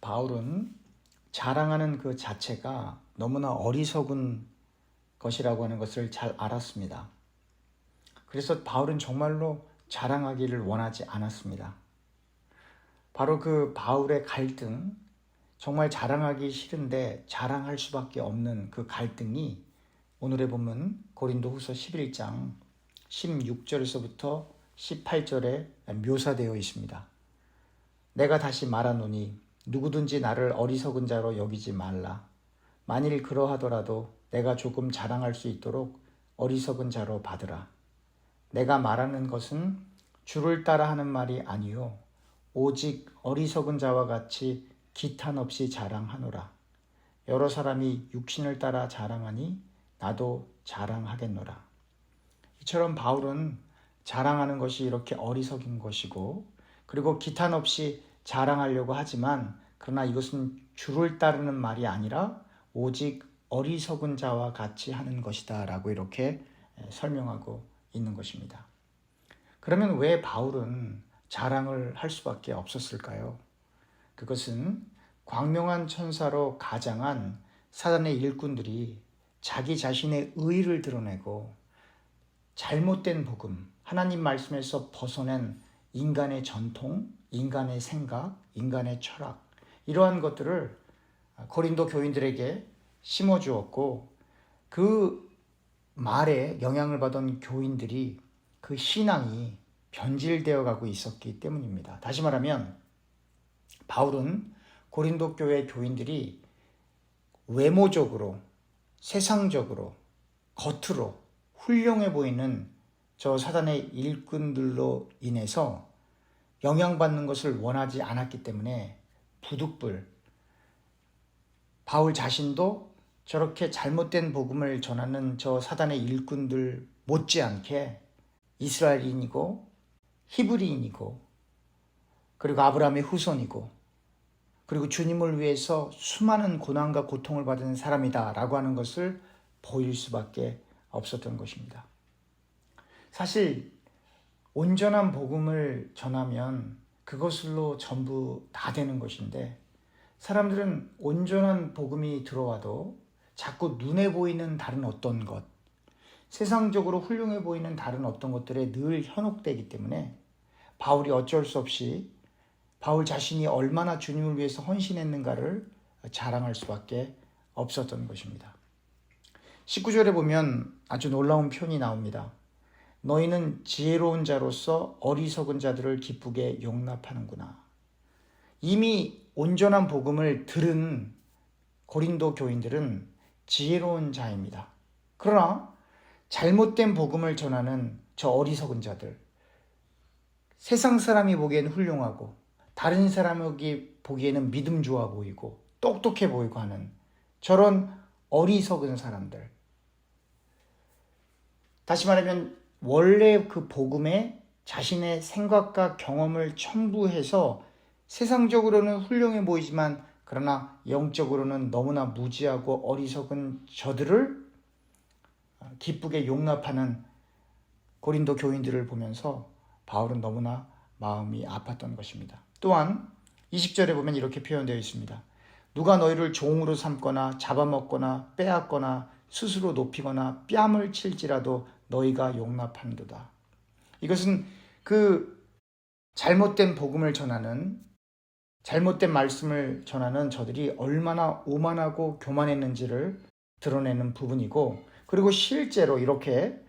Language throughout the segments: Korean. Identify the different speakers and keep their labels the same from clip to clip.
Speaker 1: 바울은 자랑하는 그 자체가 너무나 어리석은 것이라고 하는 것을 잘 알았습니다. 그래서 바울은 정말로 자랑하기를 원하지 않았습니다. 바로 그 바울의 갈등, 정말 자랑하기 싫은데 자랑할 수밖에 없는 그 갈등이 오늘의 본문 고린도후서 11장 16절에서부터 18절에 묘사되어 있습니다. 내가 다시 말하노니 누구든지 나를 어리석은 자로 여기지 말라. 만일 그러하더라도 내가 조금 자랑할 수 있도록 어리석은 자로 받으라. 내가 말하는 것은 주를 따라 하는 말이 아니요 오직 어리석은 자와 같이 기탄 없이 자랑하노라. 여러 사람이 육신을 따라 자랑하니 나도 자랑하겠노라. 이처럼 바울은 자랑하는 것이 이렇게 어리석인 것이고, 그리고 기탄 없이 자랑하려고 하지만 그러나 이것은 주를 따르는 말이 아니라 오직 어리석은 자와 같이 하는 것이다 라고 이렇게 설명하고 있는 것입니다. 그러면 왜 바울은 자랑을 할 수밖에 없었을까요? 그것은 광명한 천사로 가장한 사단의 일꾼들이 자기 자신의 의의를 드러내고 잘못된 복음, 하나님 말씀에서 벗어낸 인간의 전통, 인간의 생각, 인간의 철학, 이러한 것들을 고린도 교인들에게 심어주었고, 그 말에 영향을 받은 교인들이 그 신앙이 변질되어 가고 있었기 때문입니다. 다시 말하면 바울은 고린도 교회 교인들이 외모적으로, 세상적으로, 겉으로 훌륭해 보이는 저 사단의 일꾼들로 인해서 영향받는 것을 원하지 않았기 때문에 부득불 바울 자신도 저렇게 잘못된 복음을 전하는 저 사단의 일꾼들 못지않게 이스라엘인이고 히브리인이고 그리고 아브라함의 후손이고 그리고 주님을 위해서 수많은 고난과 고통을 받은 사람이다 라고 하는 것을 보일 수밖에 없었던 것입니다. 사실 온전한 복음을 전하면 그것으로 전부 다 되는 것인데, 사람들은 온전한 복음이 들어와도 자꾸 눈에 보이는 다른 어떤 것, 세상적으로 훌륭해 보이는 다른 어떤 것들에 늘 현혹되기 때문에 바울이 어쩔 수 없이 바울 자신이 얼마나 주님을 위해서 헌신했는가를 자랑할 수밖에 없었던 것입니다. 19절에 보면 아주 놀라운 표현이 나옵니다. 너희는 지혜로운 자로서 어리석은 자들을 기쁘게 용납하는구나. 이미 온전한 복음을 들은 고린도 교인들은 지혜로운 자입니다. 그러나 잘못된 복음을 전하는 저 어리석은 자들, 세상 사람이 보기에는 훌륭하고 다른 사람이 보기에는 믿음 좋아 보이고 똑똑해 보이고 하는 저런 어리석은 사람들, 다시 말하면 원래 그 복음에 자신의 생각과 경험을 첨부해서 세상적으로는 훌륭해 보이지만 그러나 영적으로는 너무나 무지하고 어리석은 저들을 기쁘게 용납하는 고린도 교인들을 보면서 바울은 너무나 마음이 아팠던 것입니다. 또한 20절에 보면 이렇게 표현되어 있습니다. 누가 너희를 종으로 삼거나 잡아먹거나 빼앗거나 스스로 높이거나 뺨을 칠지라도 너희가 용납한도다. 이것은 그 잘못된 복음을 전하는, 잘못된 말씀을 전하는 저들이 얼마나 오만하고 교만했는지를 드러내는 부분이고, 그리고 실제로 이렇게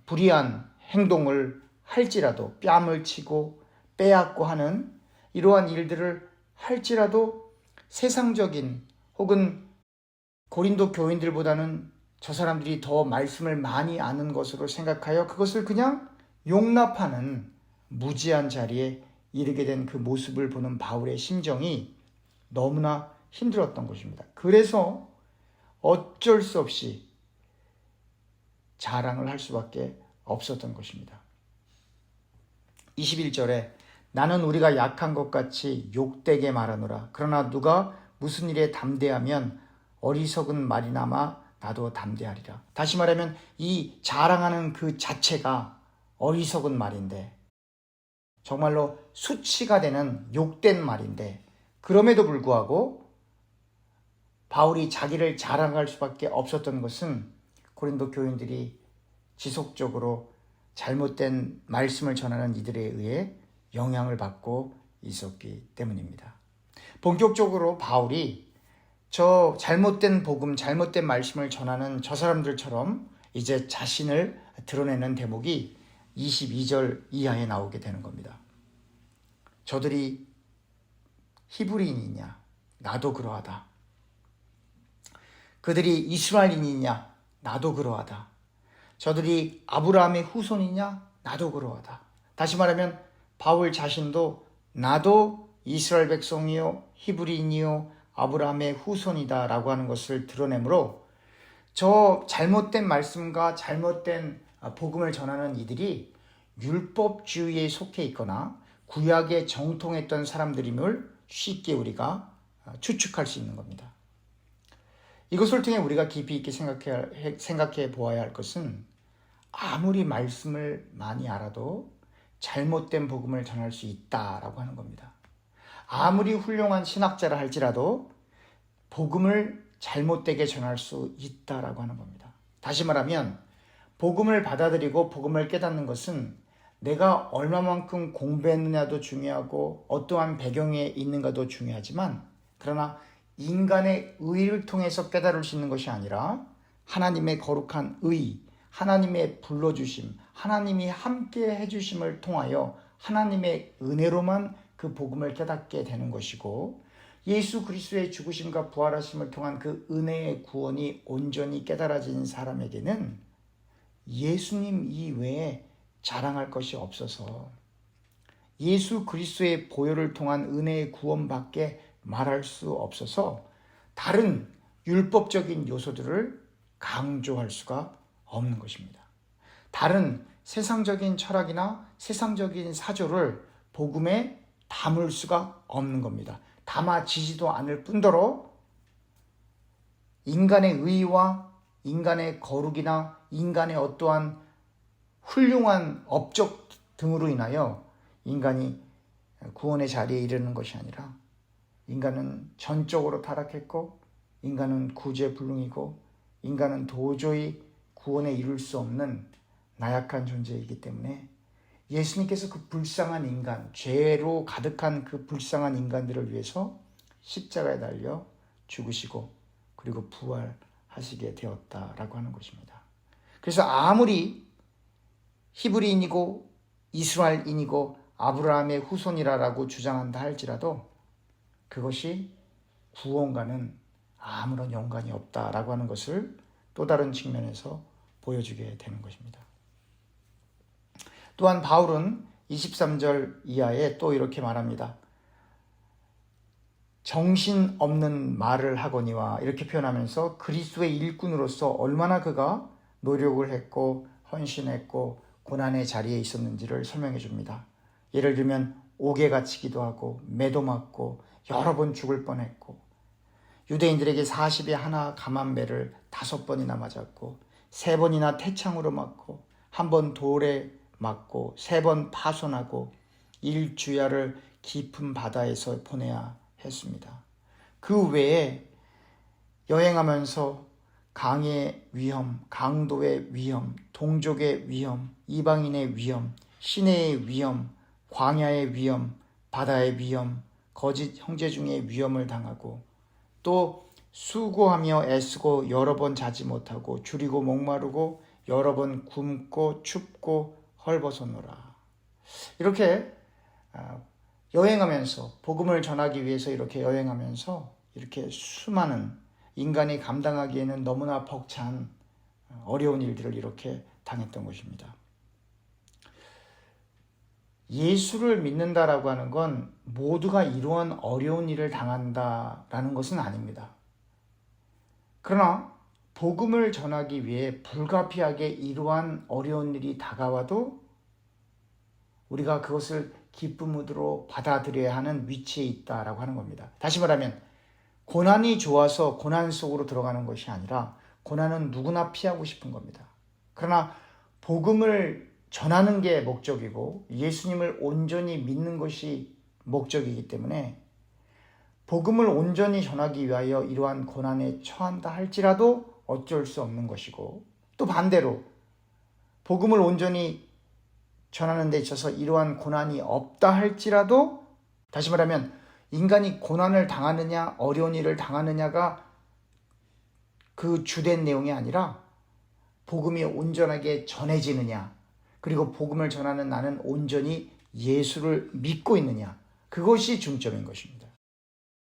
Speaker 1: 불의한 행동을 할지라도, 뺨을 치고 빼앗고 하는 이러한 일들을 할지라도 세상적인 혹은 고린도 교인들보다는 저 사람들이 더 말씀을 많이 아는 것으로 생각하여 그것을 그냥 용납하는 무지한 자리에 이르게 된 그 모습을 보는 바울의 심정이 너무나 힘들었던 것입니다. 그래서 어쩔 수 없이 자랑을 할 수밖에 없었던 것입니다. 21절에 나는 우리가 약한 것 같이 욕되게 말하노라. 그러나 누가 무슨 일에 담대하면 어리석은 말이나마 나도 담대하리라. 다시 말하면 이 자랑하는 그 자체가 어리석은 말인데, 정말로 수치가 되는 욕된 말인데, 그럼에도 불구하고 바울이 자기를 자랑할 수밖에 없었던 것은 고린도 교인들이 지속적으로 잘못된 말씀을 전하는 이들에 의해 영향을 받고 있었기 때문입니다. 본격적으로 바울이 저 잘못된 복음, 잘못된 말씀을 전하는 저 사람들처럼 이제 자신을 드러내는 대목이 22절 이하에 나오게 되는 겁니다. 저들이 히브리인이냐? 나도 그러하다. 그들이 이스라엘인이냐? 나도 그러하다. 저들이 아브라함의 후손이냐? 나도 그러하다. 다시 말하면 바울 자신도 나도 이스라엘 백성이요 히브리인이요 아브라함의 후손이다 라고 하는 것을 드러내므로 저 잘못된 말씀과 잘못된 복음을 전하는 이들이 율법주의에 속해 있거나 구약에 정통했던 사람들임을 쉽게 우리가 추측할 수 있는 겁니다. 이것을 통해 우리가 깊이 있게 생각해 보아야 할 것은 아무리 말씀을 많이 알아도 잘못된 복음을 전할 수 있다라고 하는 겁니다. 아무리 훌륭한 신학자라 할지라도 복음을 잘못되게 전할 수 있다라고 하는 겁니다. 다시 말하면 복음을 받아들이고 복음을 깨닫는 것은 내가 얼마만큼 공부했느냐도 중요하고 어떠한 배경에 있는가도 중요하지만 그러나 인간의 의를 통해서 깨달을 수 있는 것이 아니라 하나님의 거룩한 의, 하나님의 불러주심, 하나님이 함께 해주심을 통하여 하나님의 은혜로만 그 복음을 깨닫게 되는 것이고 예수 그리스도의 죽으심과 부활하심을 통한 그 은혜의 구원이 온전히 깨달아진 사람에게는 예수님 이외에 자랑할 것이 없어서 예수 그리스도의 보혈을 통한 은혜의 구원밖에 말할 수 없어서 다른 율법적인 요소들을 강조할 수가 없는 것입니다. 다른 세상적인 철학이나 세상적인 사조를 복음에 담을 수가 없는 겁니다. 담아지지도 않을 뿐더러 인간의 의와 인간의 거룩이나 인간의 어떠한 훌륭한 업적 등으로 인하여 인간이 구원의 자리에 이르는 것이 아니라 인간은 전적으로 타락했고 인간은 구제불능이고 인간은 도저히 구원에 이룰 수 없는 나약한 존재이기 때문에 예수님께서 그 불쌍한 인간, 죄로 가득한 그 불쌍한 인간들을 위해서 십자가에 달려 죽으시고 그리고 부활하시게 되었다라고 하는 것입니다. 그래서 아무리 히브리인이고 이스라엘인이고 아브라함의 후손이라고 주장한다 할지라도 그것이 구원과는 아무런 연관이 없다라고 하는 것을 또 다른 측면에서 보여주게 되는 것입니다. 또한 바울은 23절 이하에 또 이렇게 말합니다. 정신없는 말을 하거니와 이렇게 표현하면서 그리스도의 일꾼으로서 얼마나 그가 노력을 했고 헌신했고 고난의 자리에 있었는지를 설명해 줍니다. 예를 들면 옥에 갇히기도 하고 매도 맞고 여러 번 죽을 뻔했고 유대인들에게 40에 하나 감한매를 5번이나 맞았고 3번이나 태창으로 맞고 1번 돌에 맞고 3번 파손하고 일주야를 깊은 바다에서 보내야 했습니다. 그 외에 여행하면서 강의 위험, 강도의 위험, 동족의 위험, 이방인의 위험, 시내의 위험, 광야의 위험, 바다의 위험, 거짓 형제 중에 위험을 당하고 또 수고하며 애쓰고 여러 번 자지 못하고 줄이고 목마르고 여러 번 굶고 춥고 헐벗었노라. 이렇게 여행하면서 복음을 전하기 위해서 이렇게 여행하면서 이렇게 수많은 인간이 감당하기에는 너무나 벅찬 어려운 일들을 이렇게 당했던 것입니다. 예수를 믿는다라고 하는 건 모두가 이러한 어려운 일을 당한다라는 것은 아닙니다. 그러나 복음을 전하기 위해 불가피하게 이러한 어려운 일이 다가와도 우리가 그것을 기쁨으로 받아들여야 하는 위치에 있다라고 하는 겁니다. 다시 말하면 고난이 좋아서 고난 속으로 들어가는 것이 아니라 고난은 누구나 피하고 싶은 겁니다. 그러나 복음을 전하는 게 목적이고 예수님을 온전히 믿는 것이 목적이기 때문에 복음을 온전히 전하기 위하여 이러한 고난에 처한다 할지라도 어쩔 수 없는 것이고, 또 반대로 복음을 온전히 전하는 데 있어서 이러한 고난이 없다 할지라도, 다시 말하면 인간이 고난을 당하느냐 어려운 일을 당하느냐가 그 주된 내용이 아니라 복음이 온전하게 전해지느냐, 그리고 복음을 전하는 나는 온전히 예수를 믿고 있느냐, 그것이 중점인 것입니다.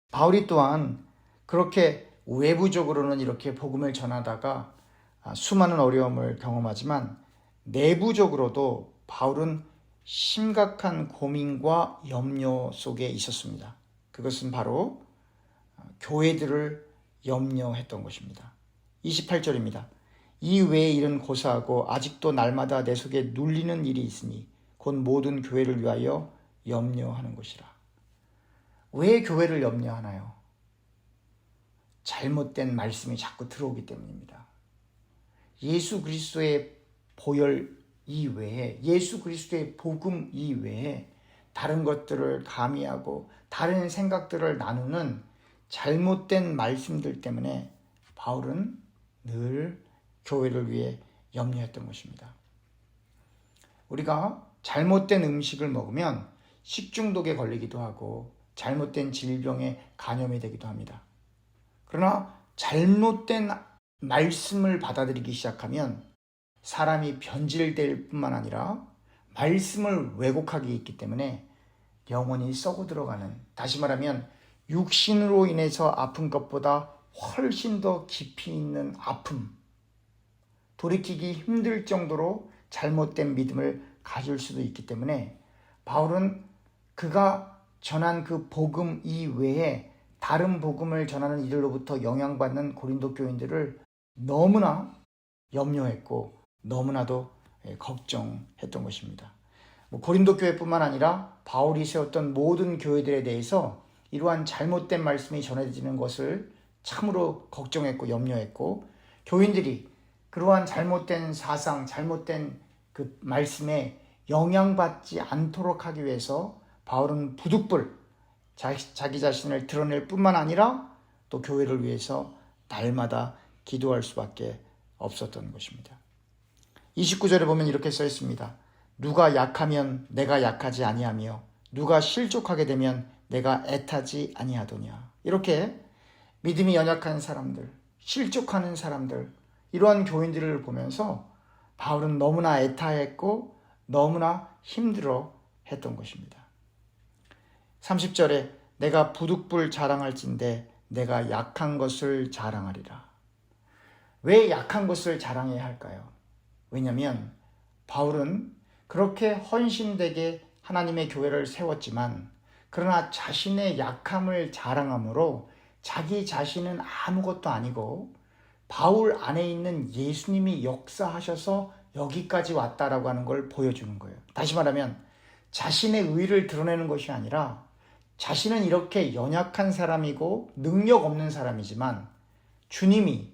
Speaker 1: 바울이 또한 그렇게 외부적으로는 이렇게 복음을 전하다가 수많은 어려움을 경험하지만 내부적으로도 바울은 심각한 고민과 염려 속에 있었습니다. 그것은 바로 교회들을 염려했던 것입니다. 28절입니다. 이 외의 일은 고사하고 아직도 날마다 내 속에 눌리는 일이 있으니 곧 모든 교회를 위하여 염려하는 것이라. 왜 교회를 염려하나요? 잘못된 말씀이 자꾸 들어오기 때문입니다. 예수 그리스도의 보혈 이외에, 예수 그리스도의 복음 이외에 다른 것들을 가미하고 다른 생각들을 나누는 잘못된 말씀들 때문에 바울은 늘 교회를 위해 염려했던 것입니다. 우리가 잘못된 음식을 먹으면 식중독에 걸리기도 하고 잘못된 질병에 감염이 되기도 합니다. 그러나 잘못된 말씀을 받아들이기 시작하면 사람이 변질될 뿐만 아니라 말씀을 왜곡하기 있기 때문에 영혼이 썩어 들어가는, 다시 말하면 육신으로 인해서 아픈 것보다 훨씬 더 깊이 있는 아픔, 돌이키기 힘들 정도로 잘못된 믿음을 가질 수도 있기 때문에 바울은 그가 전한 그 복음 이외에 다른 복음을 전하는 이들로부터 영향받는 고린도 교인들을 너무나 염려했고 너무나도 걱정했던 것입니다. 고린도 교회뿐만 아니라 바울이 세웠던 모든 교회들에 대해서 이러한 잘못된 말씀이 전해지는 것을 참으로 걱정했고 염려했고, 교인들이 그러한 잘못된 사상, 잘못된 그 말씀에 영향받지 않도록 하기 위해서 바울은 부득불 자기 자신을 드러낼 뿐만 아니라 또 교회를 위해서 날마다 기도할 수밖에 없었던 것입니다. 29절에 보면 이렇게 써 있습니다. 누가 약하면 내가 약하지 아니하며 누가 실족하게 되면 내가 애타지 아니하더냐. 이렇게 믿음이 연약한 사람들, 실족하는 사람들, 이러한 교인들을 보면서 바울은 너무나 애타했고 너무나 힘들어 했던 것입니다. 30절에 내가 부득불 자랑할진대 내가 약한 것을 자랑하리라. 왜 약한 것을 자랑해야 할까요? 왜냐하면 바울은 그렇게 헌신되게 하나님의 교회를 세웠지만 그러나 자신의 약함을 자랑함으로 자기 자신은 아무것도 아니고 바울 안에 있는 예수님이 역사하셔서 여기까지 왔다라고 하는 걸 보여주는 거예요. 다시 말하면 자신의 의를 드러내는 것이 아니라 자신은 이렇게 연약한 사람이고 능력 없는 사람이지만 주님이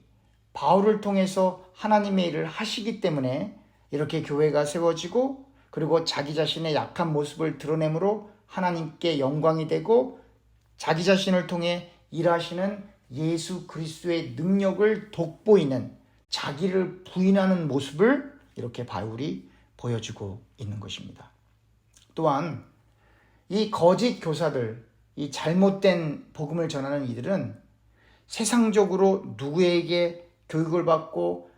Speaker 1: 바울을 통해서 하나님의 일을 하시기 때문에 이렇게 교회가 세워지고, 그리고 자기 자신의 약한 모습을 드러내므로 하나님께 영광이 되고 자기 자신을 통해 일하시는 예수 그리스도의 능력을 돋보이는, 자기를 부인하는 모습을 이렇게 바울이 보여주고 있는 것입니다. 또한 이 거짓 교사들, 이 잘못된 복음을 전하는 이들은 세상적으로 누구에게 교육을 받고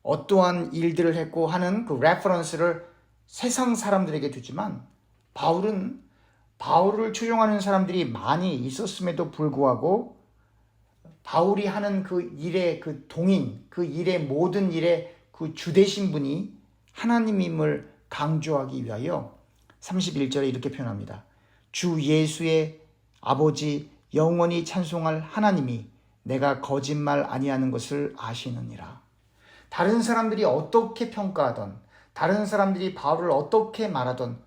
Speaker 1: 어떠한 일들을 했고 하는 그 레퍼런스를 세상 사람들에게 두지만, 바울은 바울을 추종하는 사람들이 많이 있었음에도 불구하고 바울이 하는 그 일의 그 동인, 그 일의 모든 일의 그 주되신 분이 하나님임을 강조하기 위하여 31절에 이렇게 표현합니다. 주 예수의 아버지 영원히 찬송할 하나님이 내가 거짓말 아니하는 것을 아시느니라. 다른 사람들이 어떻게 평가하던, 다른 사람들이 바울을 어떻게 말하던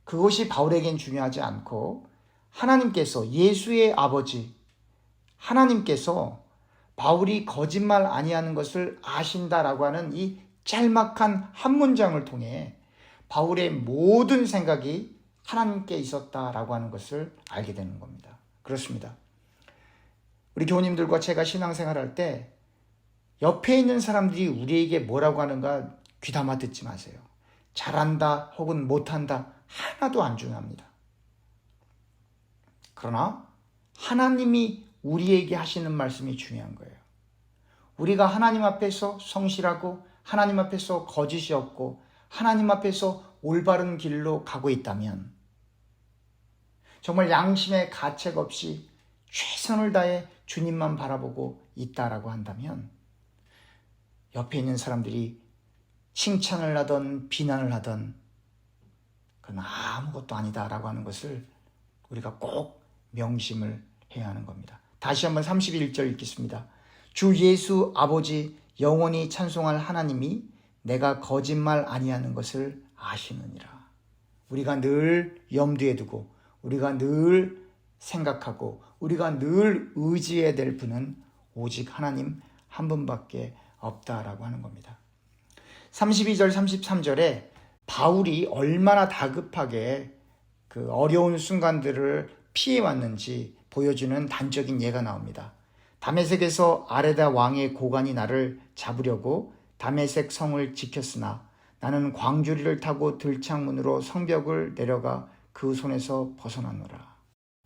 Speaker 1: 그것이 바울에겐 중요하지 않고 하나님께서, 예수의 아버지 하나님께서 바울이 거짓말 아니하는 것을 아신다라고 하는 이 짤막한 한 문장을 통해 바울의 모든 생각이 하나님께 있었다라고 하는 것을 알게 되는 겁니다. 그렇습니다. 우리 교우님들과 제가 신앙생활할 때 옆에 있는 사람들이 우리에게 뭐라고 하는가 귀담아 듣지 마세요. 잘한다 혹은 못한다 하나도 안 중요합니다. 그러나 하나님이 우리에게 하시는 말씀이 중요한 거예요. 우리가 하나님 앞에서 성실하고 하나님 앞에서 거짓이 없고 하나님 앞에서 올바른 길로 가고 있다면, 정말 양심의 가책 없이 최선을 다해 주님만 바라보고 있다라고 한다면 옆에 있는 사람들이 칭찬을 하던 비난을 하던 그건 아무것도 아니다라고 하는 것을 우리가 꼭 명심을 해야 하는 겁니다. 다시 한번 31절 읽겠습니다. 주 예수 아버지 영원히 찬송할 하나님이 내가 거짓말 아니하는 것을 아시느니라. 우리가 늘 염두에 두고 우리가 늘 생각하고 우리가 늘 의지해야 될 분은 오직 하나님 한 분밖에 없다라고 하는 겁니다. 32절 33절에 바울이 얼마나 다급하게 그 어려운 순간들을 피해왔는지 보여주는 단적인 예가 나옵니다. 다메섹에서 아레다 왕의 고관이 나를 잡으려고 다메섹 성을 지켰으나 나는 광주리를 타고 들창문으로 성벽을 내려가 그 손에서 벗어나노라.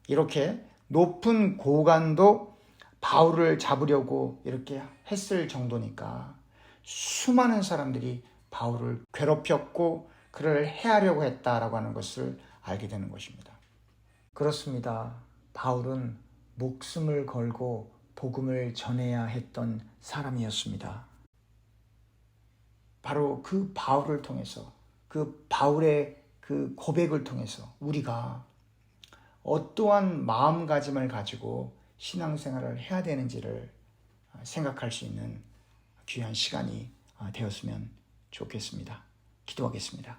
Speaker 1: 이렇게 높은 고관도 바울을 잡으려고 이렇게 했을 정도니까 수많은 사람들이 바울을 괴롭혔고 그를 해하려고 했다라고 하는 것을 알게 되는 것입니다. 그렇습니다. 바울은 목숨을 걸고 복음을 전해야 했던 사람이었습니다. 바로 그 바울을 통해서, 그 바울의 그 고백을 통해서 우리가 어떠한 마음가짐을 가지고 신앙생활을 해야 되는지를 생각할 수 있는 귀한 시간이 되었으면 좋겠습니다. 기도하겠습니다.